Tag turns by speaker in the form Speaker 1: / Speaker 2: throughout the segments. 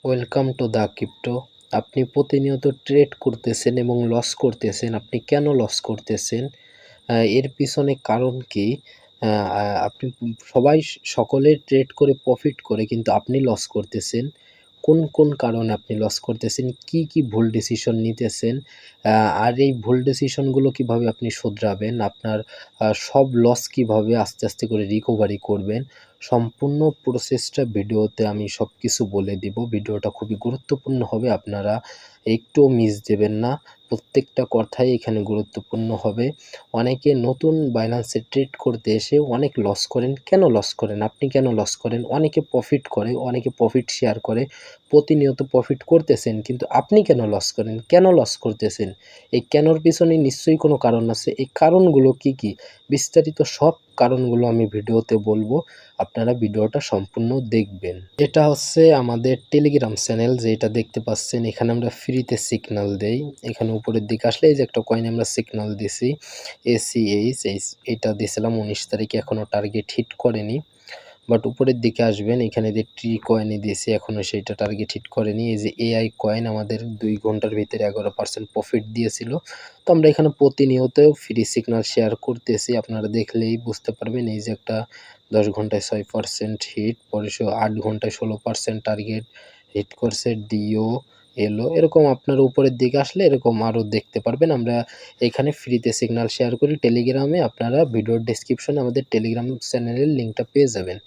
Speaker 1: Welcome to the crypto. আপনি প্রতিনিয়ত trade করতেছেন এবং লস করতেছেন। আপনি কেন লস করতেছেন? এর পিছনে কারণ কি? আ আ আপনি সবাই সকলে ট্রেড করে প্রফিট করে কিন্তু আপনি লস করতেছেন। কোন কারণে আপনি লস করতেছেন? কি ভুল ডিসিশন নিতেছেন? আ আর এই ভুল ডিসিশনগুলো কিভাবে আপনি শুধরাবেন? আপনার সব লস কিভাবে আস্তে করে রিকভারি করবেন? সম্পূর্ণ প্রসেসটা ভিডিওতে আমি সবকিছু বলে দিব। ভিডিওটা খুবই গুরুত্বপূর্ণ হবে। আপনারা একটুও মিস দেবেন না। প্রত্যেকটা কথাই এখানে গুরুত্বপূর্ণ হবে। অনেকে নতুন বাইন্যান্সে ট্রেড করতে এসে অনেক লস করেন। কেন লস করেন? আপনি কেন লস করেন? অনেকে প্রফিট করে, অনেকে প্রফিট শেয়ার করে। প্রতিনিয়ত প্রফিট করতেছেন কিন্তু আপনি কেন লস করেন? কেন লস করতেছেন? এই কেনর পিছনে নিশ্চয়ই কোনো কারণ আছে। এই কারণগুলো কি? বিস্তারিত সব কারণগুলো আমি ভিডিওতে বলবো। আপনারা ভিডিওটা সম্পূর্ণ দেখবেন। এটা হচ্ছে আমাদের টেলিগ্রাম চ্যানেল, যেটা দেখতে পাচ্ছেন। এখানে আমরা ফ্রিতে সিগন্যাল দেই। এখানে উপরের দিকে আসলে এই যে একটা কয়েন আমরা সিগন্যাল দিছি ACH, এটা দিয়েছিলাম 19 তারিখে, এখনো টার্গেট হিট করেনি। বাট উপরের দিকে আসবেন, এখানে যে ট্রি কয়েনে দিয়েছি এখনো সেইটা টার্গেট হিট করেনি। এই যে AI কয়েন আমাদের 2 ঘন্টার ভিতরে 11% প্রফিট দিয়েছিল। তো আমরা এখানে প্রতিনিয়ত ফ্রি সিগন্যাল শেয়ার করতেছি। আপনারা দেখলেই বুঝতে পারবেন। এই যে একটা 10 ঘন্টায় 6% হিট, পরে 8 ঘন্টায় 16% টার্গেট হিট করছে। ডিও এলো এরকম, আপনার উপরের দিকে আসলে এরকম আরও দেখতে পারবেন। আমরা এখানে ফ্রিতে সিগন্যাল শেয়ার করি টেলিগ্রামে। আপনারা ভিডিওর ডেসক্রিপশনে আমাদের টেলিগ্রাম চ্যানেলের লিঙ্কটা পেয়ে যাবেন।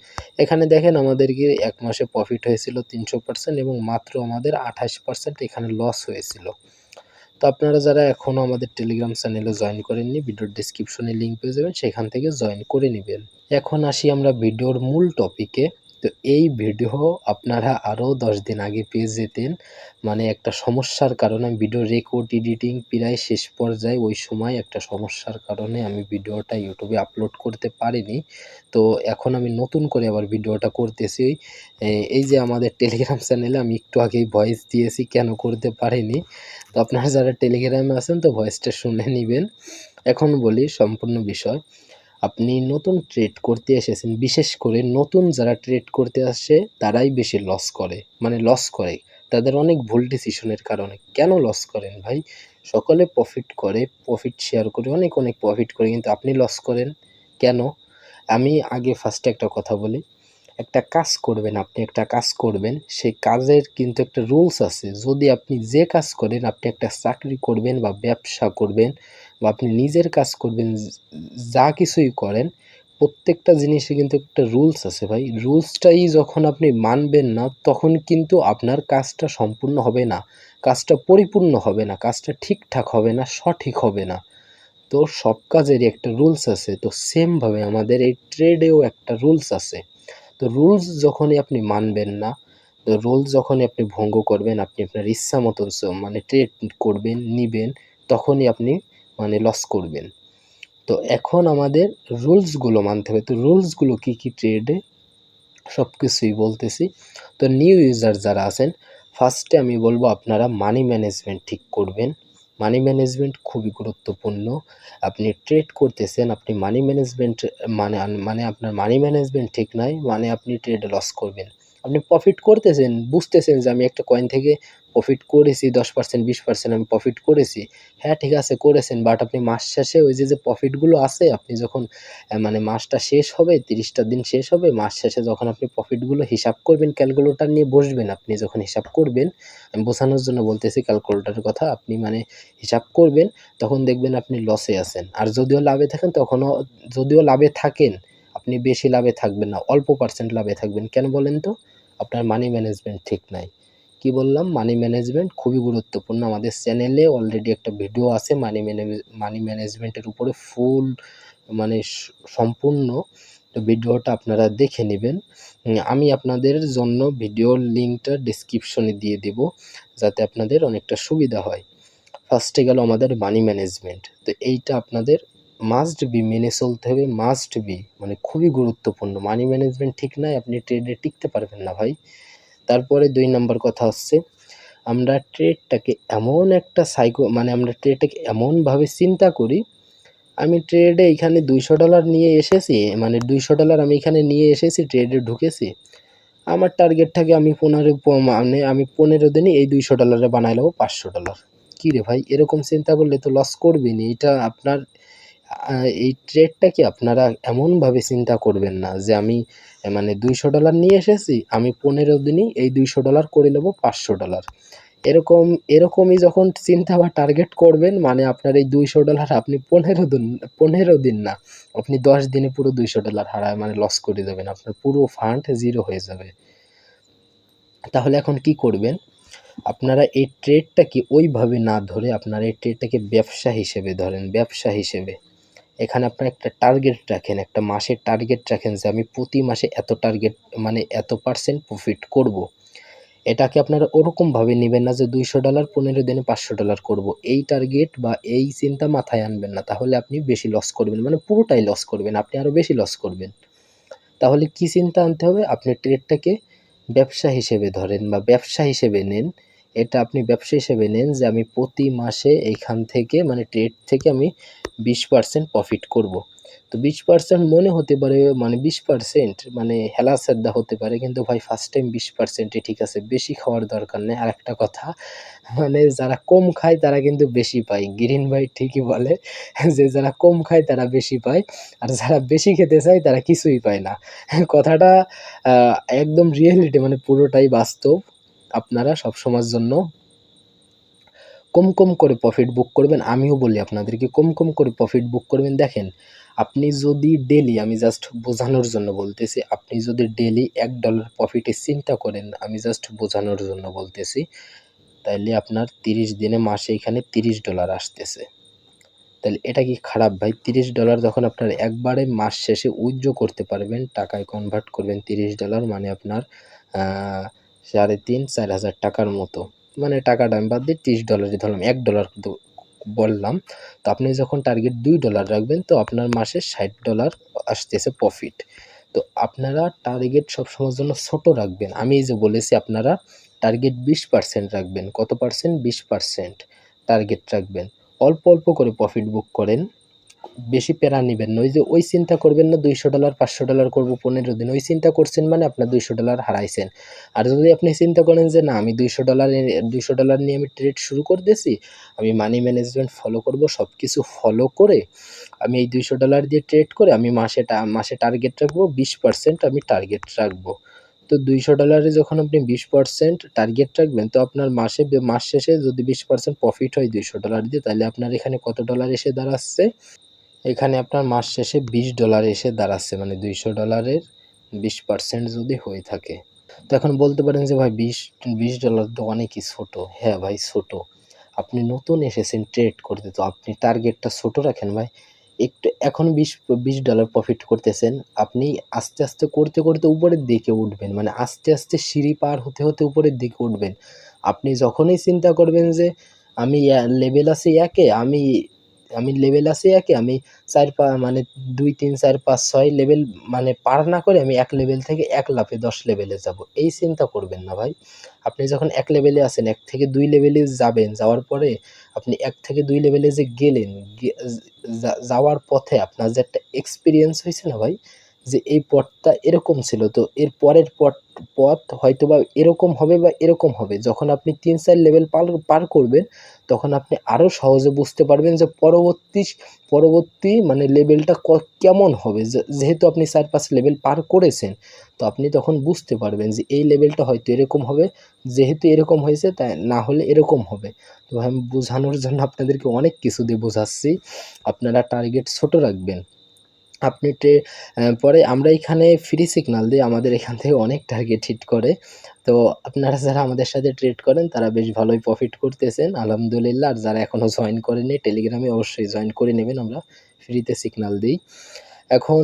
Speaker 1: এখানে দেখেন আমাদেরকে 1 মাসে প্রফিট হয়েছিল 300% এবং মাত্র আমাদের 28% এখানে লস হয়েছিল। তো আপনারা যারা এখনও আমাদের টেলিগ্রাম চ্যানেলে জয়েন করেননি, ভিডিওর ডেসক্রিপশনে লিঙ্ক পেয়ে যাবেন, সেখান থেকে জয়েন করে নেবেন। এখন আসি আমরা ভিডিওর মূল টপিকে। তো এই ভিডিও আপনারা আরও 10 দিন আগে পেয়ে যেতেন। মানে একটা সমস্যার কারণে আমি ভিডিও রেকর্ড এডিটিং প্রায় শেষ পর্যায়ে, ওই সময় একটা সমস্যার কারণে আমি ভিডিওটা ইউটিউবে আপলোড করতে পারিনি। তো এখন আমি নতুন করে আবার ভিডিওটা করতেছি। এই যে আমাদের টেলিগ্রাম চ্যানেলে আমি একটু আগেই ভয়েস দিয়েছি কেন করতে পারিনি। তো আপনারা যারা টেলিগ্রামে আছেন তো ভয়েসটা শুনে নিবেন। এখন বলি সম্পূর্ণ বিষয়। আপনি নতুন ট্রেড করতে এসেছেন, বিশেষ করে নতুন যারা ট্রেড করতে আসে তারাই বেশি লস করে, মানে লস করে তাদের অনেক ভুল ডিসিশনের কারণে। কেন লস করেন ভাই? সকলে প্রফিট করে, প্রফিট শেয়ার করে অনেক প্রফিট করে, কিন্তু আপনি লস করেন কেন? আমি আগে ফার্স্টে একটা কথা বলি। একটা কাজ করবেন, আপনি একটা কাজ করবেন, সেই কাজের কিন্তু একটা রুলস আছে। যদি আপনি যে কাজ করেন, আপনি একটা চাকরি করবেন বা ব্যবসা করবেন বা আপনি নিজের কাজ করবেন, যা কিছুই করেন, প্রত্যেকটা জিনিসে কিন্তু একটা রুলস আছে ভাই। রুলসটাই যখন আপনি মানবেন না, তখন কিন্তু আপনার কাজটা সম্পূর্ণ হবে না, কাজটা পরিপূর্ণ হবে না, কাজটা ঠিকঠাক হবে না, সঠিক হবে না। তো সব কাজেরই একটা রুলস আছে। তো সেমভাবে আমাদের এই ট্রেডেও একটা রুলস আছে। তো রুলস যখনই আপনি মানবেন না, তো রুলস যখনই আপনি ভঙ্গ করবেন, আপনি আপনার ইচ্ছা মতন মানে ট্রেড করবেন, নিবেন, তখনই আপনি মানে লস করবেন। তো এখন আমাদের রুলসগুলো মানতে হবে। তো রুলসগুলো কি ট্রেডে, সব কিছুই বলতেছি। তো নিউ ইউজার যারা আছেন, ফার্স্টে আমি বলবো আপনারা মানি ম্যানেজমেন্ট ঠিক করবেন। মানি ম্যানেজমেন্ট খুবই গুরুত্বপূর্ণ। আপনি ট্রেড করতেছেন, আপনি মানি ম্যানেজমেন্ট মানে আপনার মানি ম্যানেজমেন্ট ঠিক নাই, মানে আপনি ট্রেডে লস করবেন। আপনি প্রফিট করতেছেন, বুঝতেছেন যে আমি একটা কয়েন থেকে প্রফিট করেছি 10%, 20% আমি প্রফিট করেছি। হ্যাঁ, ঠিক আছে করেছেন, বাট আপনি মাস শেষে ওই যে প্রফিটগুলো আছে, আপনি যখন মানে মাসটা শেষ হবে, 30টা দিন শেষ হবে, মাস শেষে যখন আপনি প্রফিটগুলো হিসাব করবেন, ক্যালকুলেটর নিয়ে বসবেন, আপনি যখন হিসাব করবেন, আমি বোঝানোর জন্য বলতেছি ক্যালকুলেটরের কথা, আপনি মানে হিসাব করবেন, তখন দেখবেন আপনি লসে আছেন। আর যদিও লাভে থাকেন, তখনও যদিও লাভে থাকেন, আপনি বেশি লাভে থাকবেন না, অল্প পার্সেন্ট লাভে থাকবেন। কেন বলেন তো? আপনার মানি ম্যানেজমেন্ট ঠিক নাই। কি বললাম? মানি ম্যানেজমেন্ট খুবই গুরুত্বপূর্ণ। আমাদের চ্যানেলে অলরেডি একটা ভিডিও আছে মানি ম্যানেজমেন্টের উপরে ফুল, মানে সম্পূর্ণ। তো ভিডিওটা আপনারা দেখে নেবেন। আমি আপনাদের জন্য ভিডিওর লিঙ্কটা ডেসক্রিপশনে দিয়ে দেব, যাতে আপনাদের অনেকটা সুবিধা হয়। ফার্স্টে গেল আমাদের মানি ম্যানেজমেন্ট। তো এইটা আপনাদের মাস্ট বি মেনে চলতে হবে, মাস্ট বি, মানে খুবই গুরুত্বপূর্ণ। মানি ম্যানেজমেন্ট ঠিক নাই, আপনি ট্রেডে টিকতে পারবেন না ভাই। তারপরে 2 নাম্বার কথা হচ্ছে, আমরা ট্রেডটাকে এমন একটা মানে আমরা ট্রেডটাকে এমনভাবে চিন্তা করি, আমি ট্রেডে এখানে $200 নিয়ে এসেছি, মানে $200 আমি এখানে নিয়ে এসেছি, ট্রেডে ঢুকেছি। আমার টার্গেট থাকে আমি মানে আমি 15 দিনে এই $200 বানাই নেবো $500। কি রে ভাই, এরকম চিন্তা করলে তো লস করবেনই। এটা আপনার এই ট্রেডটা কি আপনারা এমনভাবে চিন্তা করবেন না যে আমি মানে $200 নিয়ে এসেছি, আমি 15 দিনই এই $200 করে নেবো $500। এরকম এরকমই যখন চিন্তা বা টার্গেট করবেন, মানে আপনার এই $200 আপনি 15 দিন না, আপনি 10 দিনে পুরো $200 হারায় মানে লস করে দেবেন। আপনার পুরো ফান্ড জিরো হয়ে যাবে। তাহলে এখন কি করবেন? আপনারা এই ট্রেডটাকে ওইভাবে না ধরে আপনারা এই ট্রেডটাকে ব্যবসা হিসেবে ধরেন, ব্যবসা হিসেবে। এখানে আপনারা একটা টার্গেট রাখেন, একটা মাসের টার্গেট রাখেন যে আমি প্রতি মাসে এত টার্গেট মানে এত % প্রফিট করব। এটাকে আপনারা ওরকমভাবে নেবেন না যে $200 15 দিনে $500 করব। এই টার্গেট বা এই চিন্তা মাথায় আনবেন না। তাহলে আপনি বেশি লস করবেন। মানে পুরোটাই লস করবেন। আপনি আরো বেশি লস করবেন। তাহলে কি চিন্তা আনতে হবে? আপনি ট্রেডটাকে ব্যবসা হিসেবে ধরেন বা ব্যবসা হিসেবে নেন। এটা আপনি ব্যবসা হিসেবে নেন যে আমি প্রতি মাসে এইখান থেকে মানে ট্রেড থেকে আমি 20% প্রফিট করব। তো 20% মনে হতে পারে মানে 20% মানে হেলাফেলা হতে পারে, কিন্তু ভাই ফার্স্ট টাইম 20% ই ঠিক আছে। বেশি খাওয়ার দরকার নেই। আরেকটা কথা, মানে যারা কম খায় তারা কিন্তু বেশি পায়। গ্রিন ভাই ঠিকই বলে যে যারা কম খায় তারা বেশি পায়। আর যারা বেশি খেতে চায় তারা কিছুই পায় না। কথাটা আ একদম রিয়েলিটি, মানে পুরোটাই বাস্তব। আপনারা সবসময়ের জন্য কম করে প্রফিট বুক করবেন। আমিও বলি আপনাদেরকে কম করে প্রফিট বুক করবেন। দেখেন, আপনি যদি ডেইলি, আমি জাস্ট বোঝানোর জন্য বলতেছি, আপনি যদি ডেইলি $1 প্রফিটের চিন্তা করেন, আমি জাস্ট বোঝানোর জন্য বলতেছি, তাইলে আপনার 30 দিনে মাসে এখানে $30 আসতেছে। তাহলে এটা কি খারাপ ভাই? $30 যখন আপনার একবারে মাস শেষে উইথড্র করতে পারবেন, টাকায় কনভার্ট করবেন $30, মানে আপনার আ 3,500-4,000 টাকার মতো। মানে টাকাটা আমি বাদ দিয়ে $30 ধরলাম। $1 কিন্তু বললাম। তো আপনি যখন টার্গেট $2 রাখবেন, তো আপনার মাসে $60 আসতেছে প্রফিট। তো আপনারা টার্গেট সবসময়ের জন্য ছোট রাখবেন। আমি এই যে বলেছি আপনারা টার্গেট 20% রাখবেন। কত পার্সেন্ট? 20% টার্গেট রাখবেন। অল্প করে প্রফিট বুক করেন। বেশি প্যারা নিবেন না। ওই যে ওই চিন্তা করবেন না $200 $500 করব 15 দিন। ওই চিন্তা করছেন মানে আপনার $200 হারাইছেন। আর যদি আপনি চিন্তা করেন যে না, আমি $200 নিয়ে আমি ট্রেড শুরু করতেছি। আমি মানি ম্যানেজমেন্ট ফলো করব। সবকিছু ফলো করে আমি এই $200 দিয়ে ট্রেড করে আমি মাসে টার্গেট রাখবো 20% আমি টার্গেট রাখবো। তো $200 এ যখন আপনি 20% টার্গেট রাখবেন, তো আপনার মাস শেষে যদি 20% প্রফিট হয় $200 দিয়ে, তাহলে আপনার এখানে কত ডলার এসে দাঁড়াচ্ছে? এখানে আপনার মাস শেষে $20 এসে দাঁড়াচ্ছে। মানে $200 এর 20% যদি হয়ে থাকে। তো এখন বলতে পারেন যে ভাই $20 তো অনেকই ছোট। হ্যাঁ ভাই ছোট। আপনি নতুন এসেছেন ট্রেড করতে, তো আপনি টার্গেটটা ছোট রাখেন ভাই। একটু এখন $20 প্রফিট করতেছেন। আপনি আস্তে করতে উপরের দিকে উঠবেন। মানে আস্তে সিঁড়ি পার হতে উপরের দিকে উঠবেন। আপনি যখনই চিন্তা করবেন যে আমি লেভেল আছি ১ এ, আমি লেভেল আছি ১ এ, আমি ৪ মানে ২, ৩, ৪, ৫, ৬ লেভেল মানে পার না করে আমি ১ লেভেল থেকে ১ লাফে ১০ লেভেলে যাবো। এই চিন্তা করবেন না ভাই। আপনি যখন ১ লেভেলে আছেন, ১ থেকে ২ লেভেলে যাবেন, যাওয়ার পরে আপনি ১ থেকে ২ লেভেলে যে গেলেন, গে যাওয়ার পথে আপনার যে একটা এক্সপেরিয়েন্স হইছে না ভাই? যে এই পথটা এরকম ছিল, তো এর পরের পথ হয়তোবা এরকম হবে বা এরকম হবে। যখন আপনি ৩-৪ লেভেল পার করবেন, তখন আপনি আরো সহজে বুঝতে পারবেন যে পরবর্তী মানে লেভেলটা কেমন হবে। যেহেতু আপনি ৪-৫ লেভেল পার করেছেন, তো আপনি তখন বুঝতে পারবেন যে এই লেভেলটা হয়তো এরকম হবে। যেহেতু এরকম হয়েছে, তাই না হলে এরকম হবে। তো আমি বোঝানোর জন্য আপনাদেরকে অনেক কিছু দিয়ে বোঝাচ্ছি। আপনারা টার্গেট ছোট রাখবেন। আপনি পরে আমরা এখানে ফ্রি সিগন্যাল দিই। আমাদের এখান থেকে অনেক টার্গেট হিট করে। তো আপনারা যারা আমাদের সাথে ট্রেড করেন তারা বেশ ভালোই প্রফিট করতেছেন আলহামদুলিল্লাহ। আর যারা এখনো জয়েন করেনি টেলিগ্রামে অবশ্যই জয়েন করে নেবেন। আমরা ফ্রিতে সিগন্যাল দেই। এখন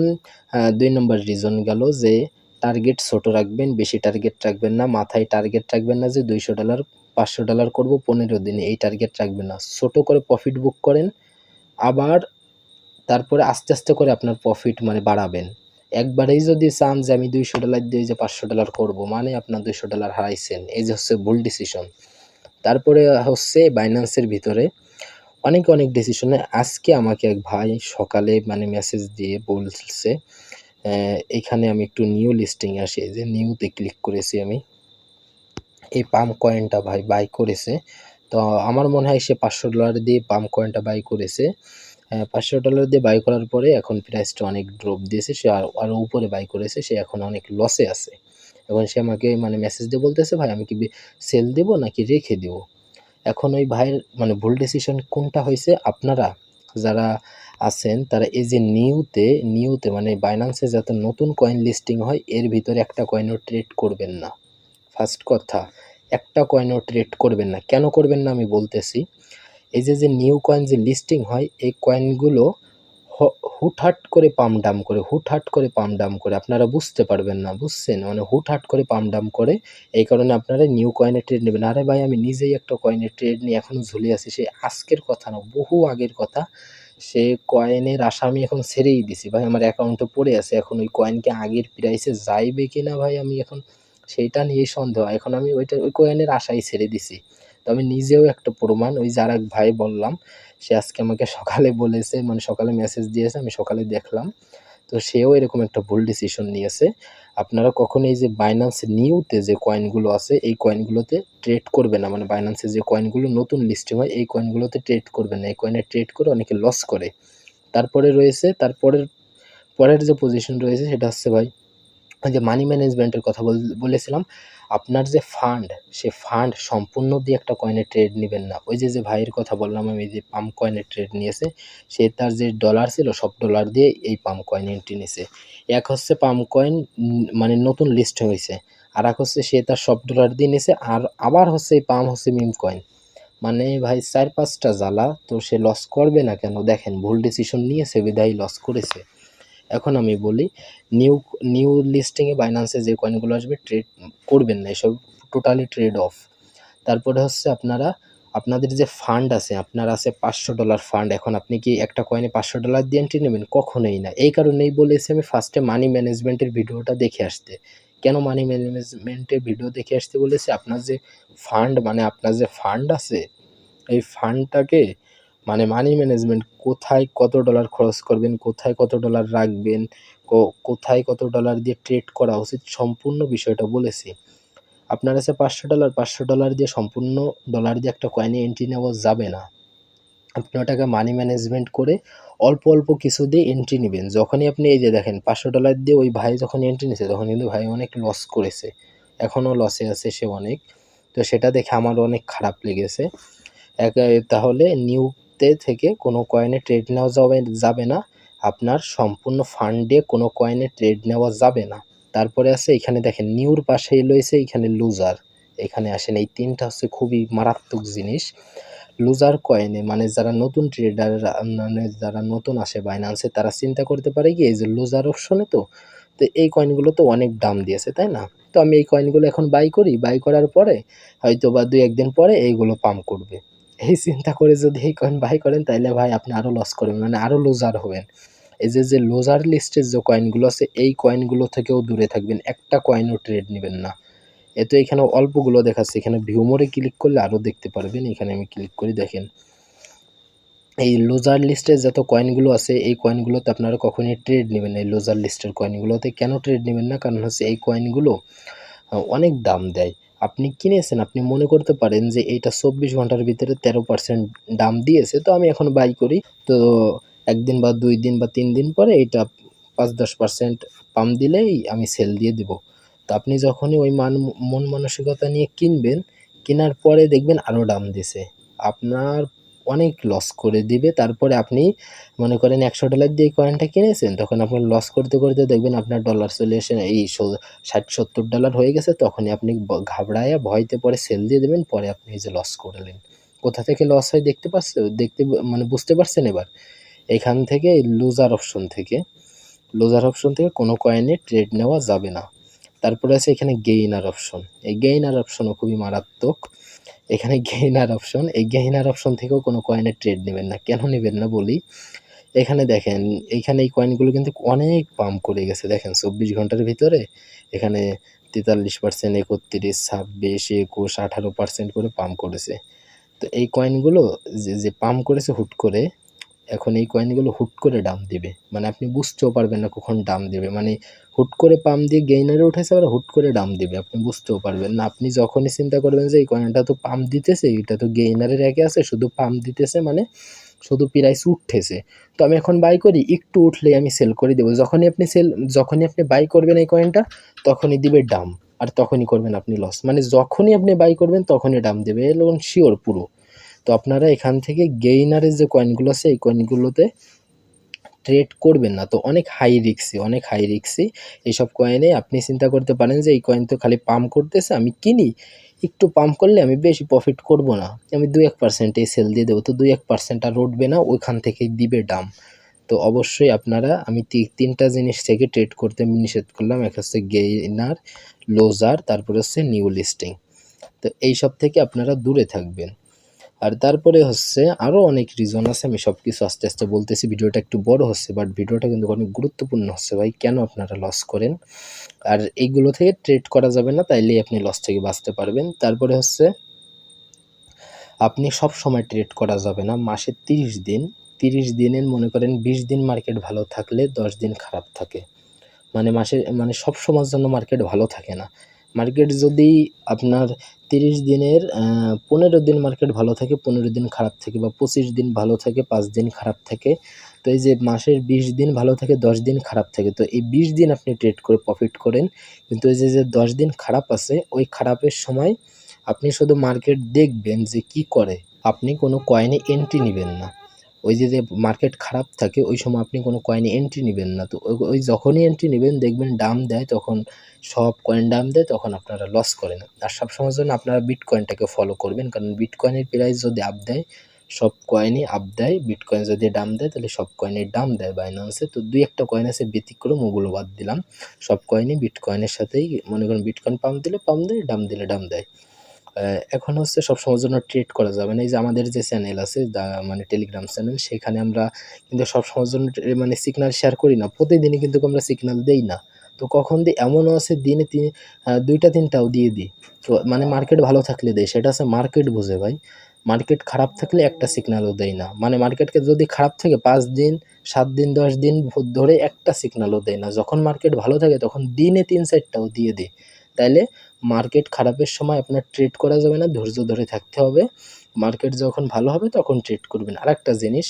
Speaker 1: ২ নম্বর রিজন গেল যে টার্গেট ছোট রাখবেন, বেশি টার্গেট রাখবেন না। মাথায় টার্গেট রাখবেন না যে $200 $500 করব ১৫ দিনে, এই টার্গেট রাখবেন না। ছোট করে প্রফিট বুক করেন। আবার তারপরে আস্তে করে আপনার প্রফিট মানে বাড়াবেন। একবারেই যদি চান যে আমি $200 দিয়ে যে $500 করব, মানে আপনার $200 হারাইছেন। এই যে হচ্ছে ভুল ডিসিশন। তারপরে হচ্ছে Binance এর ভিতরে অনেক ডিসিশনে আজকে আমাকে এক ভাই সকালে মানে মেসেজ দিয়ে বলছে এখানে আমি একটু নিউ লিস্টিং এ আসি। এই যে নিউতে ক্লিক করেছি আমি। এই পাম কয়েনটা ভাই বাই করেছে। তো আমার মনে হয় সে $500 দিয়ে পাম কয়েনটা বাই করেছে। $500 দিয়ে বাই করার পরে এখন প্রাইসটা অনেক ড্রপ দিয়েছে। সে আরো উপরে বাই করেছে। সে এখন অনেক লসে আছে। এখন সে আমাকে মানে মেসেজ দিয়ে বলতেছে, ভাই আমি কি সেল দিব নাকি রেখে দিব? এখন ওই ভাইয়ের মানে ভুল ডিসিশন কোনটা হয়েছে, আপনারা যারা আছেন তারা এই যে নিউতে মানে বাইন্যান্সে যাতে নতুন কয়েন লিস্টিং হয় এর ভিতরে একটা কয়েনও ট্রেড করবেন না। ফার্স্ট কথা, একটা কয়েনও ট্রেড করবেন না। কেন করবেন না আমি বলতেছি। এই যে নিউ কয়েন যে লিস্টিং হয় এই কয়েনগুলো হুটহাট করে পাম ডাম করে, হুটহাট করে পাম ডাম করে, আপনারা বুঝতে পারবেন না, বুঝছেন? মানে হুটহাট করে পাম ডাম করে। এই কারণে আপনারা নিউ কয়েনে ট্রেড নেবেন। আরে ভাই আমি নিজেই একটা কয়েনের ট্রেড নিয়ে এখনো ঝুলে আছি। সে আজকের কথা না, বহু আগের কথা। সে কয়েনের আশা আমি এখন ছেড়েই দিছি ভাই। আমার অ্যাকাউন্টে পড়ে আছে। এখন ওই কয়েনকে আগের প্রাইসে যাইবে কিনা ভাই আমি এখন সেইটা নিয়েই সন্দেহ। এখন আমি ওই কয়েনের আশাই ছেড়ে দিছি। তো আমি নিজেও একটা প্রমাণ, ওই যার এক ভাই বললাম, সে আজকে আমাকে সকালে বলেছে, মানে সকালে মেসেজ দিয়েছে, আমি সকালে দেখলাম। তো সেও এরকম একটা ভুল ডিসিশন নিয়েছে। আপনারা কখনো এই যে বাইন্যান্স নিউতে যে কয়েনগুলো আছে এই কয়েনগুলোতে ট্রেড করবে না। মানে বাইন্যান্সে যে কয়েনগুলো নতুন লিস্টিং হয় এই কয়েনগুলোতে ট্রেড করবে না। এই কয়েনে ট্রেড করে অনেকে লস করে। তারপরে রয়েছে পরের যে পজিশন রয়েছে সেটা হচ্ছে ভাই ওই যে মানি ম্যানেজমেন্টের কথা বলেছিলাম। আপনার যে ফান্ড, সে ফান্ড সম্পূর্ণ দিয়ে একটা কয়েনের ট্রেড নেবেন না। ওই যে ভাইয়ের কথা বললাম আমি, যে পাম কয়েনের ট্রেড নিয়েছে, সে তার যে ডলার ছিল সব ডলার দিয়ে এই পাম কয়েন এন্ট্রি নিছে। এক হচ্ছে পাম কয়েন মানে নতুন লিস্ট হয়েছে, আর এক হচ্ছে সে তার সব ডলার দিয়ে নিছে, আর আবার হচ্ছে এই পাম হচ্ছে মিম কয়েন। মানে ভাই 4-5টা জ্বালা। তো সে লস করবে না কেন? দেখেন ভুল ডিসিশন নিয়েছে বিধায় লস করেছে। এখন আমি বলি, নিউ নিউ লিস্টিংয়ে বাইন্যান্সে যে কয়েনগুলো আসবে ট্রেড করবেন না, এসব টোটালি ট্রেড অফ। তারপরে হচ্ছে আপনাদের যে ফান্ড আছে, আপনার আছে $500 ফান্ড। এখন আপনি কি একটা কয়েনে $500 দিয়ে এন্ট্রি নেবেন? কখনোই না। এই কারণেই বলেছি আমি ফার্স্টে মানি ম্যানেজমেন্টের ভিডিওটা দেখে আসতে। কেন মানি ম্যানেজমেন্টের ভিডিও দেখে আসতে বলেছি? আপনার যে ফান্ড মানে আপনার যে ফান্ড আছে এই ফান্ডটাকে মানে মানি ম্যানেজমেন্ট, কোথায় কত ডলার খরচ করবেন, কোথায় কত ডলার রাখবেন, কোথায় কত ডলার দিয়ে ট্রেড করা উচিত, সম্পূর্ণ বিষয়টা বলেছি। আপনার কাছে $500 দিয়ে সম্পূর্ণ ডলার দিয়ে একটা কয়েনে এন্ট্রি নেওয়া যাবে না। আপনি ওটাকে মানি ম্যানেজমেন্ট করে অল্প অল্প কিছু দিয়ে এন্ট্রি নেবেন। যখনই আপনি এই যে দেখেন $500 দিয়ে ওই ভাই যখন এন্ট্রি নিছে তখন কিন্তু ভাই অনেক লস করেছে, এখনও লসে আছে সে অনেক। তো সেটা দেখে আমারও অনেক খারাপ লেগেছে। তাহলে নিউতে থেকে কোনো কয়েনে ট্রেড নেওয়া যাবে না। আপনার সম্পূর্ণ ফান্ড দিয়ে কোনো কয়েনে ট্রেড নেওয়া যাবে না। তারপরে আছে এখানে দেখেন নিউর পাশেই রয়েছে এখানে লুজার। এখানে আসেন, এই তিনটা হচ্ছে খুবই মারাত্মক জিনিস। লুজার কয়েনে মানে যারা নতুন ট্রেডার, মানে যারা নতুন আসে বাইন্যান্সে, তারা চিন্তা করতে পারে কি এই যে লুজার অপশনে তো এই কয়েনগুলো তো অনেক দাম দিয়েছে তাই না? তো আমি এই কয়েনগুলো এখন বাই করি, বাই করার পরে হয়তো বা 2-1 দিন পরে এইগুলো পাম্প করবে। এই চিন্তা করে যদি এই কয়েন বাই করেন তাইলে ভাই আপনি আরো লস করবেন, মানে আরো লুজার হবেন। এই যে লুজার লিস্টের যে কয়েনগুলো আছে এই কয়েনগুলো থেকেও দূরে থাকবেন। একটা কয়েনও ট্রেড নিবেন না। তো এখানে অল্পগুলো দেখাচ্ছে, এখানে ভিউ মোরে ক্লিক করলে আরো দেখতে পারবেন। এখানে আমি ক্লিক করি, দেখেন এই লুজার লিস্টে যত কয়েনগুলো আছে এই কয়েনগুলোতে আপনারা কখনোই ট্রেড নেবেন না। এই লুজার লিস্টের কয়েনগুলোতে কেন ট্রেড নেবেন না? কারণ হচ্ছে এই কয়েনগুলো অনেক দাম দেয়। আপনি কিনেছেন, আপনি মনে করতে পারেন যে এইটা 24 ঘন্টার ভিতরে 13% দাম দিয়েছে, তো আমি এখন বাই করি। তো 1 দিন বা 2 দিন বা 3 দিন পরে এটা 5-10% পাম্প দিলেই আমি সেল দিয়ে দিব। তো আপনি যখনই ওই মন মানসিকতা নিয়ে কিনবেন, কেনার পরে দেখবেন আরো দাম দিছে। আপনার অনেক লস করে দিবে। তারপরে আপনি মনে করেন $100 দিয়ে এই কয়েনটা কিনেছেন, তখন আপনার লস করতে করতে দেখবেন আপনার ডলার চলে এসে এই $60-70 হয়ে গেছে। তখনই আপনি ঘাবড়ায়া ভয়তে পরে সেল দিয়ে দেবেন। পরে আপনি এই যে লস করলেন। কোথা থেকে লস হয় মানে বুঝতে পারছেন এবার? এখান থেকে লুজার অপশন থেকে কোনো কয়েনে ট্রেড নেওয়া যাবে না। তারপরে আছে এখানে গেইনার অপশন। এই গেইনার অপশনও খুবই মারাত্মক। এখানে গেইনার অপশন, এই গেইনার অপশন থেকেও কোনো কয়েনের ট্রেড নেবেন না। কেন নেবেন না বলি। এখানে দেখেন, এইখানে এই কয়েনগুলো কিন্তু অনেক পাম্প করে গেছে। দেখেন 24 ঘন্টার ভিতরে এখানে 43%, 31, 26, 21, 18% করে পাম্প করেছে। তো এই কয়েনগুলো যে পাম্প করেছে হুট করে, এখন এই কয়েনগুলো হুট করে ডাম্প দিবে, মানে আপনি বুঝতেও পারবেন না কখন ডাম্প দিবে, মানে হুট করে পাম্প দিয়ে গেইনারে উঠেছে আবার হুট করে ডাম্প দিবে, আপনি বুঝতেও পারবেন না। আপনি যখনই চিন্তা করবেন যে এই কয়েনটা তো পাম্প দিতেছে, এটা তো গেইনারের একে আছে, শুধু পাম্প দিতেছে মানে শুধু প্রাইস উঠতেছে, তো আমি এখন বাই করি, একটু উঠলেই আমি সেল করে দেবো। যখনই আপনি বাই করবেন এই কয়েনটা, তখনই দিবে ডাম্প, আর তখনই করবেন আপনি লস। মানে যখনই আপনি বাই করবেন তখনই ডাম্প দেবে, এবং শিওর পুরো। তো আপনারা এখান থেকে গেইনারের যে কয়েনগুলো আছে এই কয়েনগুলোতে ট্রেড করবেন না। তো অনেক হাই রিস্কি এইসব কয়েনে। আপনি চিন্তা করতে পারেন যে এই কয়েন তো খালি পাম্প করতেছে, আমি কিনি, একটু পাম্প করলে আমি বেশি প্রফিট করব না, আমি 2-1% সেল দিয়ে দেবো, তো 2-1% আর উঠবে না, ওইখান থেকেই দিবে ডাম্প। তো অবশ্যই আপনারা, আমি তিনটা জিনিস থেকে ট্রেড করতে নিষেধ করলাম, একটা হচ্ছে গেইনার, লোজার, তারপরে হচ্ছে নিউ লিস্টিং। তো এইসব থেকে আপনারা দূরে থাকবেন। আর তারপরে হচ্ছে আরও অনেক রিজন আছে, আমি সব কিছু আস্তে আস্তে বলতেছি, ভিডিওটা একটু বড় হচ্ছে, বাট ভিডিওটা কিন্তু অনেক গুরুত্বপূর্ণ হচ্ছে ভাই, কেন আপনারা লস করেন। আর এইগুলো থেকে ট্রেড করা যাবে না, তাইলেই আপনি লস থেকে বাঁচতে পারবেন। তারপরে হচ্ছে আপনি সব সময় ট্রেড করা যাবে না, মাসে 30 দিন, 30 দিনের মনে করেন 20 দিন মার্কেট ভালো থাকলে 10 দিন খারাপ থাকে, মানে মাসে, মানে সব সময়ের জন্য মার্কেট ভালো থাকে না। মার্কেট যদি আপনার 30 দিনের 15 দিন মার্কেট ভালো থাকে, 15 দিন খারাপ থাকে, বা 25 দিন ভালো থাকে, 5 দিন খারাপ থাকে, তো এই যে মাসের 20 দিন ভালো থাকে, 10 দিন খারাপ থাকে, তো এই 20 দিন আপনি ট্রেড করে প্রফিট করেন। কিন্তু এই যে 10 দিন খারাপ আছে, ওই খারাপের সময় আপনি শুধু মার্কেট দেখবেন যে কি করে, আপনি কোনো কয়েনে এন্ট্রি নেবেন না। ওই যে মার্কেট খারাপ থাকে ওই সময় আপনি কোনো কয়েনে এন্ট্রি নেবেন না। তো ওই যখনই এন্ট্রি নেবেন দেখবেন ডাম্প দেয়, তখন সব কয়েন ডাম্প দেয়, তখন আপনারা লস করেন। আর সবসময়ের জন্য আপনারা বিটকয়েনটাকে ফলো করবেন, কারণ বিটকয়েনের প্রাইস যদি আপ দেয়, সব কয়েনই আপ দেয়, বিটকয়েন যদি ডাম্প দেয় তাহলে সব কয়েনের ডাম্প দেয় বাইন্যান্সে। তো দুই একটা কয়েন আছে ব্যতিক্রম, ওগুলো বাদ দিলাম, সব কয়েনই বিটকয়েনের সাথেই, মনে করেন বিটকয়েন পাম্প দিলে পাম্প দেয়, ডাম্প দিলে ডাম্প দেয়। এখন হচ্ছে সবসময়ের জন্য ট্রেড করা যাবে না। এই যে আমাদের যে চ্যানেল আছে, মানে টেলিগ্রাম চ্যানেল, সেখানে আমরা কিন্তু সবসময়ের জন্য মানে সিগন্যাল শেয়ার করি না, প্রতিদিনই কিন্তু আমরা সিগন্যাল দেই না। তো কখন দিই, এমনও আছে দিনে 2টা 3টাও দিয়ে দিই। তো মানে মার্কেট ভালো থাকলে দেয়, সেটা আছে মার্কেট বুঝে ভাই। মার্কেট খারাপ থাকলে একটা সিগন্যালও দেয় না, মানে মার্কেটকে যদি খারাপ থাকে 5 দিন 7 দিন 10 দিন ধরে একটা সিগন্যালও দেয় না, যখন মার্কেট ভালো থাকে তখন দিনে 3-4টাও দিয়ে দিই। তাইলে মার্কেট খারাপের সময় আপনার ট্রেড করা যাবে না, ধৈর্য ধরে থাকতে হবে। মার্কেট যখন ভালো হবে তখন ট্রেড করবেন। আরেকটা জিনিস,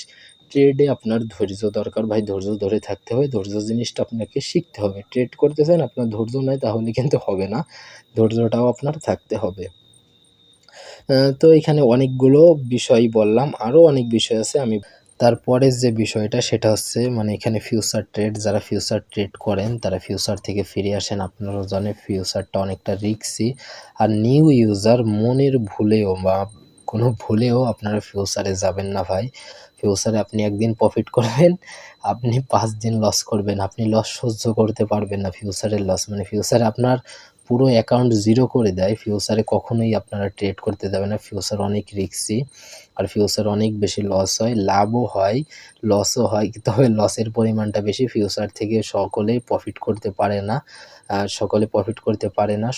Speaker 1: ট্রেডে আপনার ধৈর্য দরকার ভাই, ধৈর্য ধরে থাকতে হবে, ধৈর্য জিনিসটা আপনাকে শিখতে হবে। ট্রেড করতেছেন, আপনার ধৈর্য নাই তাহলে কিন্তু হবে না, ধৈর্যটাও আপনার থাকতে হবে। তো এখানে অনেকগুলো বিষয় বললাম, আরও অনেক বিষয় আছে। আমি তারপরের যে বিষয়টা সেটা হচ্ছে, মানে এখানে ফিউচার ট্রেড, যারা ফিউচার ট্রেড করেন তারা ফিউচার থেকে ফিরে আসেন। আপনারা জানেন ফিউচারটা অনেকটা রিস্কি, আর নিউ ইউজার মনের ভুলেও বা কোনো ভুলেও আপনারা ফিউচারে যাবেন না ভাই। ফিউচারে আপনি একদিন প্রফিট করবেন, আপনি 5 দিন লস করবেন, আপনি লস সহ্য করতে পারবেন না, ফিউচারের লস, মানে ফিউচারে আপনার পুরো অ্যাকাউন্ট জিরো করে দেয়। ফিউচারে কখনোই আপনারা ট্রেড করতে যাবেন না, ফিউচার অনেক রিস্কি, আর ফিউচার অনেক বেশি লস হয়, লাভও হয়, লসও হয়, তবে লসের পরিমাণটা বেশি। ফিউচার থেকে সকলেই প্রফিট করতে পারে না,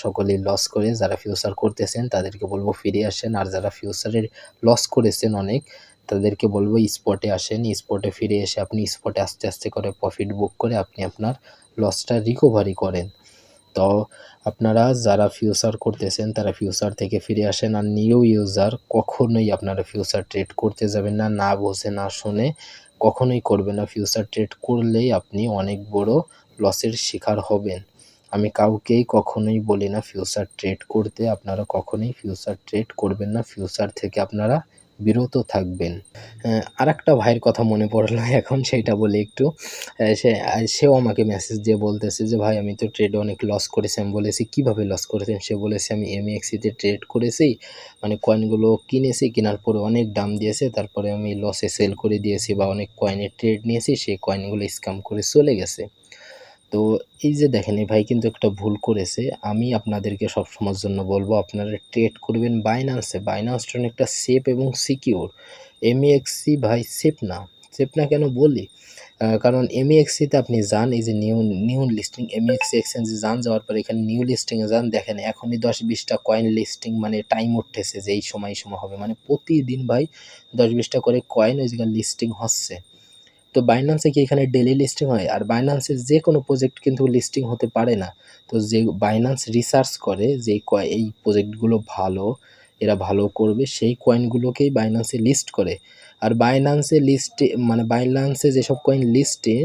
Speaker 1: সকলেই লস করে। যারা ফিউচার করতেছেন তাদেরকে বলবো ফিরে আসেন, আর যারা ফিউচারের লস করেছেন অনেক, তাদেরকে বলবো স্পটে আসেন, স্পটে ফিরে এসে আপনি স্পটে আস্তে আস্তে করে প্রফিট বুক করে আপনি আপনার লসটা রিকভারি করেন। তো আপনারা যারা ফিউচার করতেছেন তারা ফিউচার থেকে ফিরে আসেন, আর নিউ ইউজার কখনোই আপনারা ফিউচার ট্রেড করতে যাবেন না, না বুঝে না শুনে কখনোই করবেন না। ফিউচার ট্রেড করলেই আপনি অনেক বড় লসের শিকার হবেন। আমি কাউকেই কখনোই বলি না ফিউচার ট্রেড করতে, আপনারা কখনোই ফিউচার ট্রেড করবেন না, ফিউচার থেকে আপনারা বিরত থাকবেন। আরেকটা ভাইয়ের কথা মনে পড়লো এখন, সেইটা বলি একটু। সেও আমাকে মেসেজ দিয়ে বলতেছে যে ভাই আমি তো ট্রেডে অনেক লস করেছি। আমি বলেছি কীভাবে লস করেছেন? সে বলেছে আমি এমএক্সিতে ট্রেড করেছি, মানে কয়েনগুলো কিনেছি, কেনার পরে অনেক দাম দিয়েছে, তারপরে আমি লসে সেল করে দিয়েছি, বা অনেক কয়েনের ট্রেড নিয়েছি, সেই কয়েনগুলো স্ক্যাম করে চলে গেছে। তো এই যে দেখেন, এই ভাই কিন্তু একটা ভুল করেছে। আমি আপনাদেরকে সবসময়ের জন্য বলবো আপনারা ট্রেড করবেন বাইন্যান্সে। বাইন্যান্সটা অনেকটা সেফ এবং সিকিউর। এমএক্সি ভাই সেফ না। সেফ না কেন বলি? কারণ MEXC তে আপনি যান, এই যে নিউ নিউ লিস্টিং MEXC এক্সচেঞ্জে যান, যাওয়ার পরে এখানে নিউ লিস্টিং এ যান, দেখেন এখনই 10-20টা কয়েন লিস্টিং মানে টাইম উঠতেছে যে এই সময় হবে। মানে প্রতিদিন ভাই 10-20টা করে কয়েন ওই জায়গায় লিস্টিং হচ্ছে। তো বাইন্যান্সে কি এখানে ডেইলি লিস্টিং হয়? আর বাইন্যান্সের যে কোনো প্রজেক্ট কিন্তু লিস্টিং হতে পারে না। তো যে বাইন্যান্স রিসার্চ করে যে এই প্রজেক্টগুলো ভালো, এরা ভালো করবে, সেই কয়েনগুলোকেই বাইন্যান্সে লিস্ট করে। আর বাইন্যান্সে লিস্টে মানে বাইন্যান্সে যেসব কয়েন লিস্টে,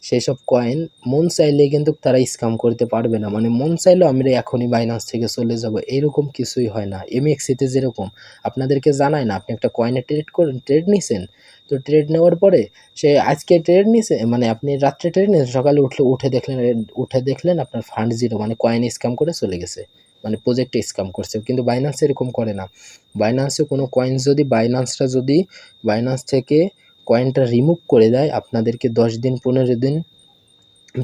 Speaker 1: সেসব কয়েন মন চাইলে কিন্তু তারা স্ক্যাম করতে পারবে না। মানে মন চাইলেও আমরা এখনই বাইন্যান্স থেকে চলে যাব, এরকম কিছুই হয় না। এমএক্সিতে যেরকম আপনাদেরকে জানায় না, আপনি একটা কয়েনে ট্রেড নিছেন, তো ট্রেড নেওয়ার পরে সে আজকে ট্রেড নিছে, মানে আপনি রাত্রে ট্রেড নিয়েছেন, সকালে উঠে দেখলেন আপনার ফান্ড জিরো, মানে কয়েন স্ক্যাম করে চলে গেছে, মানে প্রজেক্টে স্ক্যাম করছে। কিন্তু বাইন্যান্স এরকম করে না। বাইন্যান্সে কোনো কয়েন যদি বাইন্যান্স থেকে কয়েনটা রিমুভ করে দেয়, আপনাদেরকে 10 দিন, 15 দিন,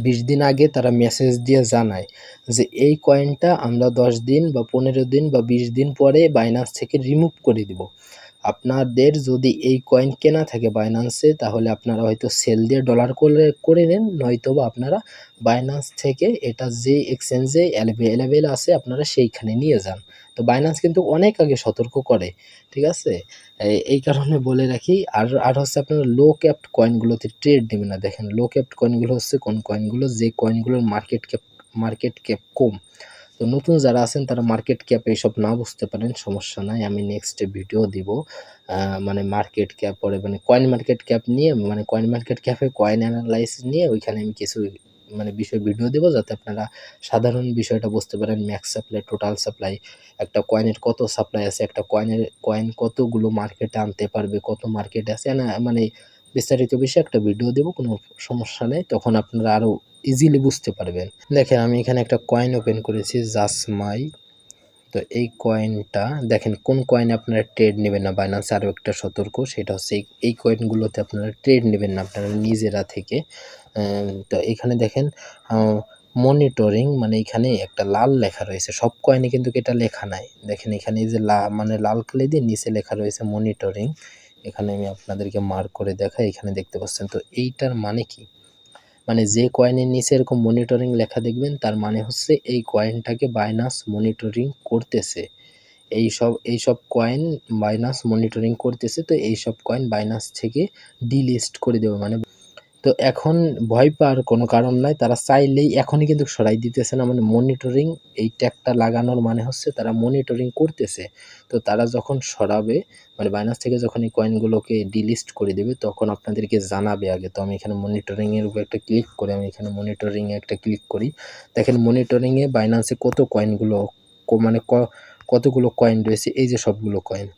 Speaker 1: 20 দিন আগে তারা মেসেজ দিয়ে জানায় যে এই কয়েনটা আমরা 10 দিন বা 15 দিন বা 20 দিন পরে বাইন্যান্স থেকে রিমুভ করে দিব। আপনাদের যদি এই কয়েন কেনা থাকে বাইন্যান্সে, তাহলে আপনারা হয়তো সেল দিয়ে ডলার করে নেন, নয়তোবা আপনারা বাইন্যান্স থেকে এটা যে এক্সচেঞ্জে অ্যাভেলেবেল আছে আপনারা সেইখানে নিয়ে যান। তো বাইন্যান্স কিন্তু অনেক আগে সতর্ক করে, ঠিক আছে? এই কারণে বলে রাখি। আর হচ্ছে আপনারা লো ক্যাপড কয়েনগুলোতে ট্রেড নেবেন না। দেখেন লো ক্যাপড কয়েনগুলো হচ্ছে কোন কয়েনগুলো, যে কয়েনগুলোর মার্কেট ক্যাপ কম। তো নতুন যারা আছেন তারা মার্কেট ক্যাপ এইসব না বুঝতে পারেন, সমস্যা নাই, আমি নেক্সট ভিডিও দিব। মানে মার্কেট ক্যাপ পরে মানে কয়েন মার্কেট ক্যাপ নিয়ে, মানে কয়েন মার্কেট ক্যাপে কয়েন অ্যানালাইসিস নিয়ে ওইখানে আমি কিছু মানে বিষয় ভিডিও দেবো, যাতে আপনারা সাধারণ বিষয়টা বুঝতে পারেন। ম্যাক্স সাপ্লাই, টোটাল সাপ্লাই, একটা কয়েনের কত সাপ্লাই আছে, একটা কয়েন কতগুলো মার্কেটে আনতে পারবে, কত মার্কেটে আছে না, মানে বিস্তারিত বিষয়ে একটা ভিডিও দেবো, কোনো সমস্যা নেই, তখন আপনারা আরও ইজিলি বুঝতে পারবেন। দেখেন আমি এখানে একটা কয়েন ওপেন করেছি, জাসমাই। তো এই কয়েনটা দেখেন, কোন কয়েনে আপনারা ট্রেড নেবেন না, বাইন্যান্স আরও একটা সতর্ক, সেটা হচ্ছে এই কয়েনগুলোতে আপনারা ট্রেড নেবেন না আপনারা নিজেরা থেকে। তো এখানে দেখেন মনিটরিং, মানে এখানে একটা লাল লেখা রয়েছে, সব কয়েনে কিন্তু এটা লেখা নাই। দেখেন এখানে এই যে মানে লাল কালি দিয়ে নিচে লেখা রয়েছে মনিটরিং। এখানে আমি আপনাদেরকে মার্ক করে দেখাই, এখানে দেখতে পাচ্ছেন। তো এইটার মানে কি? মানে যে কয়েনের নিচে এরকম মনিটরিং লেখা দেখবেন, তার মানে হচ্ছে এই কয়েনটাকে বাইন্যান্স মনিটরিং করতেছে। এইসব কয়েন বাইন্যান্স মনিটরিং করতেছে, তো এইসব কয়েন বাইন্যান্স থেকে ডিলিস্ট করে দেবে। মানে তো এখন ভয় পাওয়ার কোনো কারণ নাই, তারা চাইলেই এখনই কিন্তু সরাই দিতেছে না। মানে মনিটরিং, এই ট্যাগটা লাগানোর মানে হচ্ছে তারা মনিটরিং করতেছে। তো তারা যখন সরাবে, মানে বাইন্যান্স থেকে যখন এই কয়েনগুলোকে ডিলিস্ট করে দেবে, তখন আপনাদেরকে জানাবে আগে। তো আমি এখানে মনিটরিংয়ের উপর একটা ক্লিক করে, আমি এখানে মনিটরিংয়ে একটা ক্লিক করি। দেখেন মনিটরিংয়ে বাইন্যান্সে কত কয়েনগুলো, মানে কতগুলো কয়েন রয়েছে, এই যে সবগুলো কয়েন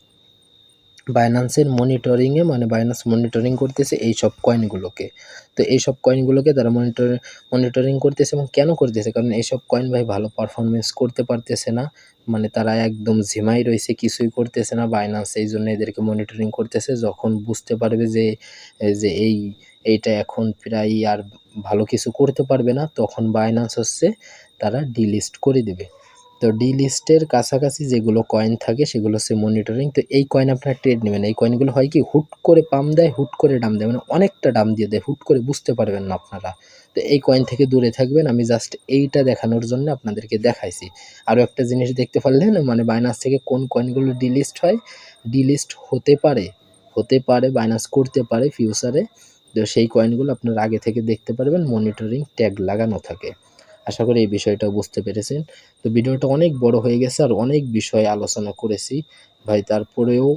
Speaker 1: বাইন্যান্সের মনিটরিংয়ে, মানে বাইন্যান্স মনিটরিং করতেছে এইসব কয়েনগুলোকে। তো এইসব কয়েনগুলোকে তারা মনিটরিং করতেছে। এবং কেন করতেছে? কারণ এইসব কয়েন ভাই ভালো পারফরমেন্স করতে পারতেছে না, মানে তারা একদম ঝিমাই রয়েছে, কিছুই করতেছে না। বাইন্যান্স এই জন্য এদেরকে মনিটরিং করতেছে। যখন বুঝতে পারবে যে যে এইটা এখন প্রায় আর ভালো কিছু করতে পারবে না, তখন বাইন্যান্স হচ্ছে তারা ডিলিস্ট করে দেবে। তো ডিলিস্টের কাছাকাছি যেগুলো কয়েন থাকে সেগুলো হচ্ছে মনিটরিং। তো এই কয়েন আপনারা ট্রেড নেবেন। এই কয়েনগুলো হয় কি, হুট করে পাম্প দেয়, হুট করে ডাম দেয়, মানে অনেকটা ডাম দিয়ে দেয়, হুট করে বুঝতে পারবেন না আপনারা। তো এই কয়েন থেকে দূরে থাকবেন। আমি জাস্ট এইটা দেখানোর জন্য আপনাদেরকে দেখাইছি। আরও একটা জিনিস দেখতে পারলেন, মানে বাইন্যান্স থেকে কোন কয়েনগুলো ডিলিস্ট হয়, ডিলিস্ট হতে পারে বাইন্যান্স করতে পারে ফিউচারে। তো সেই কয়েনগুলো আপনারা আগে থেকে দেখতে পারবেন, মনিটরিং ট্যাগ লাগানো থাকে। আশা করি এই বিষয়টা বুঝতে পেরেছেন। তো ভিডিওটা অনেক বড় হয়ে গেছে, আর অনেক বিষয় আলোচনা করেছি ভাই, তারপরেও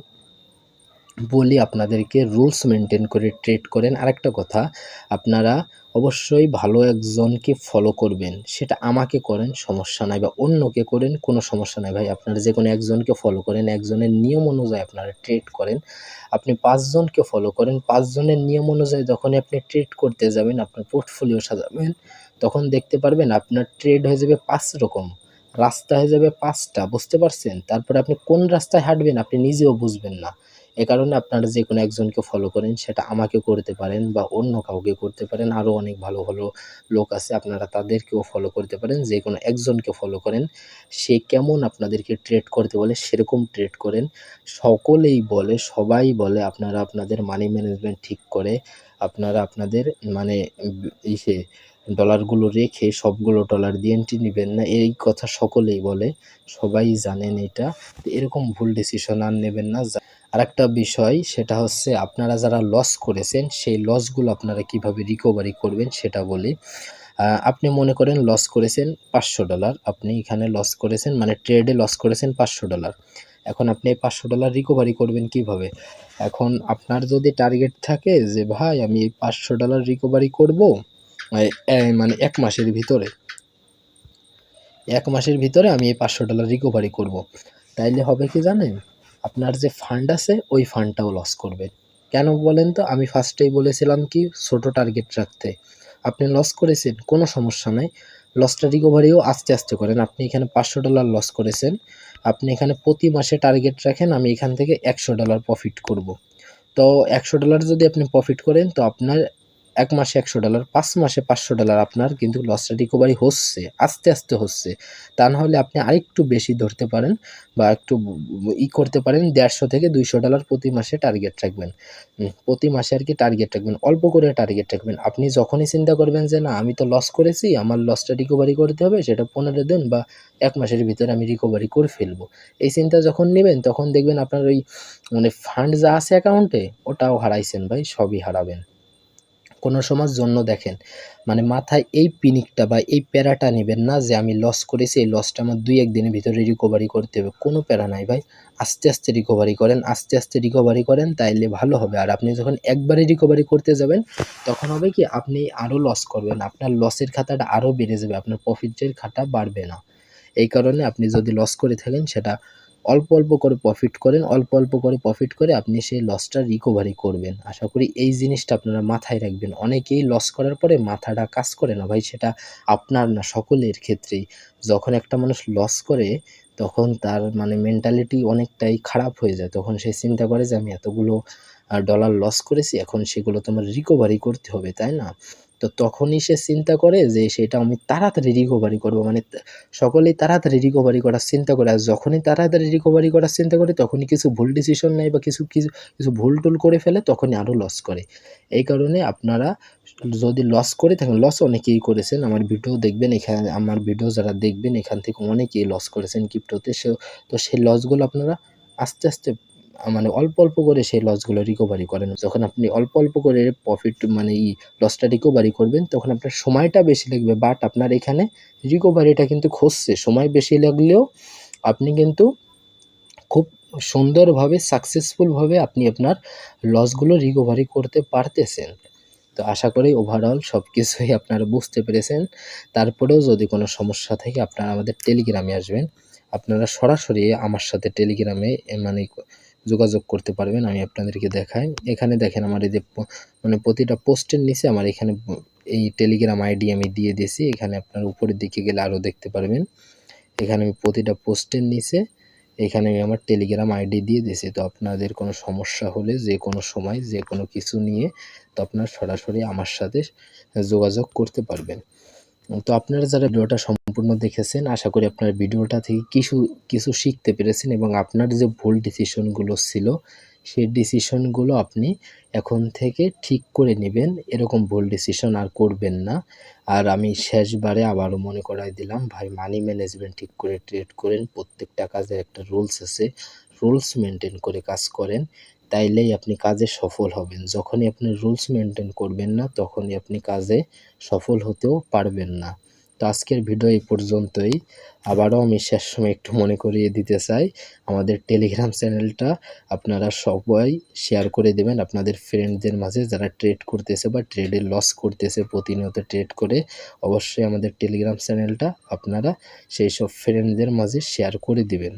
Speaker 1: বলি আপনাদেরকে, রুলস মেনটেন করে ট্রেড করেন। আরেকটা কথা, আপনারা অবশ্যই ভালো একজনকে ফলো করবেন, সেটা আমাকে করেন সমস্যা নাই, বা অন্যকে করেন কোনো সমস্যা নাই ভাই। আপনারা যে কোনো একজনকে ফলো করেন, একজনের নিয়ম অনুযায়ী আপনারা ট্রেড করেন। আপনি 5 জনকে ফলো করেন, 5 জনের নিয়ম অনুযায়ী যখনই আপনি ট্রেড করতে যাবেন, আপনার পোর্টফোলিও সাজাবেন, তখন দেখতে পারবেন আপনার ট্রেড হয়ে যাবে 5 রকম, রাস্তা হয়ে যাবে 5টা, বুঝতে পারছেন? তারপরে আপনি কোন রাস্তায় হাঁটবেন আপনি নিজেও বুঝবেন না। এ কারণে আপনারা যেকোনো একজনকে ফলো করেন, সেটা আমাকে করতে পারেন বা অন্য কাউকে করতে পারেন। আরও অনেক ভালো, ভালো লোক আছে, আপনারা তাদেরকেও ফলো করতে পারেন। যেকোনো একজনকে ফলো করেন। সে কেমন আপনাদেরকে ট্রেড করতে বলে সেরকম ট্রেড করেন। সকলেই বলে, সবাই বলে আপনারা আপনাদের মানি ম্যানেজমেন্ট ঠিক করে আপনারা আপনাদের মানে ইসে ডলারগুলো রেখে সবগুলো ডলার দিয়ে এন্ট্রি নিবেন না। এই কথা সকলেই বলে, সবাই জানেন এটা। তো এরকম ভুল ডিসিশন আর নেবেন না। আরেকটা বিষয় সেটা হচ্ছে আপনারা যারা লস করেছেন সেই লসগুলো আপনারা কিভাবে রিকভারি করবেন সেটা বলি। আপনি মনে করেন লস করেছেন $500, আপনি এখানে লস করেছেন মানে ট্রেডে লস করেছেন $500। এখন আপনি এই $500 রিকভারি করবেন কিভাবে? এখন আপনার যদি টার্গেট থাকে যে ভাই আমি এই $500 রিকভারি করব মানে 1 মাসের ভিতরে, 1 মাসের ভিতরে আমি এই $500 রিকভারি করব। তাইলে হবে কি জানেন? আপনার যে ফান্ড আছে ওই ফান্ডটাও লস করবে। কেন বলেন তো? আমি ফার্স্টেই বলেছিলাম কি ছোট টার্গেট রাখতে। আপনি লস করেছেন, কোনো সমস্যা নাই। লসটা রিকভারিও আস্তে, আস্তে করেন। আপনি এখানে $500 লস করেছেন। আপনি এখানে প্রতি মাসে টার্গেট রাখেন আমি এখান থেকে $100 প্রফিট করব। তো $100 যদি আপনি প্রফিট করেন তো আপনার 1 মাসে $100, 5 মাসে $500 আপনার কিন্তু লসটা রিকভারি হচ্ছে, আস্তে, আস্তে হচ্ছে। তা নাহলে আপনি আরেকটু বেশি ধরতে পারেন বা একটু করতে পারেন, $150 থেকে $200 প্রতি মাসে টার্গেট রাখবেন। প্রতি মাসে আরকি টার্গেট রাখবেন, অল্প করে টার্গেট রাখবেন। আপনি যখনই চিন্তা করবেন যে না আমি তো লস করেছি, আমার লসটা রিকভারি করতে হবে, সেটা 15 দিন বা 1 মাসের ভিতরে আমি রিকভারি করে ফেলবো। এই চিন্তা যখন নিবেন তখন দেখবেন আপনার ওই মানে ফান্ড যা আছে অ্যাকাউন্টে ওটাও হারাইছেন ভাই, সবই হারাবেন। কোনো সময়ের জন্য দেখেন মানে মাথায় এই পিনিকটা বা এই প্যারাটা নিবেন না যে আমি লস করেছি, এই লসটা আমার 2-1 দিনের ভিতরে রিকভারি করতে হবে। কোনো প্যারা নাই ভাই। আস্তে, আস্তে রিকভারি করেন, আস্তে, আস্তে রিকভারি করেন তাইলে ভালো হবে। আর আপনি যখন একবারে রিকভারি করতে যাবেন তখন হবে কি আপনি আরও লস করবেন। আপনার লসের খাতাটা আরও বেড়ে যাবে, আপনার প্রফিটের খাতা বাড়বে না। এই কারণে আপনি যদি লস করে থাকেন সেটা অল্প, অল্প করে প্রফিট করেন। অল্প, অল্প করে প্রফিট করে আপনি সেই লসটা রিকভারি করবেন। আশা করি এই জিনিসটা আপনারা মাথায় রাখবেন। অনেকেই লস করার পরে মাথাটা কাজ করে না ভাই, সেটা আপনার না সকলের ক্ষেত্রেই। যখন একটা মানুষ লস করে তখন তার মানে মেন্টালিটি অনেকটাই খারাপ হয়ে যায়। তখন সে চিন্তা করে যে আমি এতগুলো ডলার লস করেছি, এখন সেগুলো তো আমার রিকভারি করতে হবে, তাই না? তো তখনই সে চিন্তা করে যে সেটা আমি তাড়াতাড়ি রিকভারি করব। মানে সকলেই তাড়াতাড়ি রিকভারি করার চিন্তা করে। আর যখনই তাড়াতাড়ি রিকভারি করার চিন্তা করে তখনই কিছু ভুল ডিসিশন নেয় বা কিছু ভুল-টুল করে ফেলে, তখনই আরও লস করে। এই কারণে আপনারা যদি লস করে থাকেন, লস অনেকেই করেছেন। আমার ভিডিও দেখবেন, এখানে আমার ভিডিও যারা দেখবেন এখান থেকে অনেকেই লস করেছেন ক্রিপ্টোতে। তো সেই লসগুলো আপনারা আস্তে, আস্তে মানে অল্প, অল্প করে সেই লসগুলো রিকভারি করেন। যখন আপনি অল্প, অল্প করে প্রফিট মানে লসটা রিকভারি করবেন তখন আপনার সময়টা বেশি লাগবে, বাট আপনার এখানে রিকভারিটা কিন্তু হচ্ছে। সময় বেশি লাগলেও আপনি কিন্তু খুব সুন্দরভাবে সাকসেসফুলভাবে আপনি আপনার লসগুলো রিকভারি করতে পারতেছেন। তো আশা করি ওভারঅল সবকিছুই আপনারা বুঝতে পেরেছেন। তারপরেও যদি কোনো সমস্যা থাকে আপনারা আমাদের টেলিগ্রামে আসবেন। আপনারা সরাসরি আমার সাথে টেলিগ্রামে মানে যোগাযোগ করতে পারবেন। আমি আপনাদেরকে দেখাই। এখানে দেখেন আমার এই যে মানে প্রতিটা পোস্টের নিচে আমার এখানে এই টেলিগ্রাম আইডি আমি দিয়ে দিয়েছি। এখানে আপনার উপরের দিকে গেলে আরও দেখতে পারবেন। এখানে আমি প্রতিটা পোস্টের নিচে এখানে আমি আমার টেলিগ্রাম আইডি দিয়ে দিয়েছি। তো আপনাদের কোনো সমস্যা হলে যে কোনো সময় যে কোনো কিছু নিয়ে তো আপনারা সরাসরি আমার সাথে যোগাযোগ করতে পারবেন। তো আপনারা যারা ভিডিওটা সম্পূর্ণ দেখেছেন আশা করি আপনারা ভিডিওটা থেকে কিছু শিখতে পেরেছেন এবং আপনার যে ভুল ডিসিশনগুলো ছিল সেই ডিসিশনগুলো আপনি এখন থেকে ঠিক করে নেবেন। এরকম ভুল ডিসিশন আর করবেন না। আর আমি শেষবারে আবারও মনে করায় দিলাম ভাই মানি ম্যানেজমেন্ট ঠিক করে ট্রেড করেন। প্রত্যেকটা কাজের একটা রুলস আছে। রুলস মেইনটেইন করে কাজ করেন। তাইলেই আপনি কাজে সফল হবেন। যখনই আপনি রুলস মেইনটেইন করবেন না তখনই আপনি কাজে সফল হতেও পারবেন না। তো আজকের ভিডিও এই পর্যন্তই। আবারও আমি শেষ সময় একটু মনে করিয়ে দিতে চাই, আমাদের টেলিগ্রাম চ্যানেলটা আপনারা সবাই শেয়ার করে দেবেন আপনাদের ফ্রেন্ডদের মাঝে যারা ট্রেড করতেছে বা ট্রেডে লস করতেছে, প্রতিনিয়ত ট্রেড করে। অবশ্যই আমাদের টেলিগ্রাম চ্যানেলটা আপনারা সেই সব ফ্রেন্ডদের মাঝে শেয়ার করে দিবেন।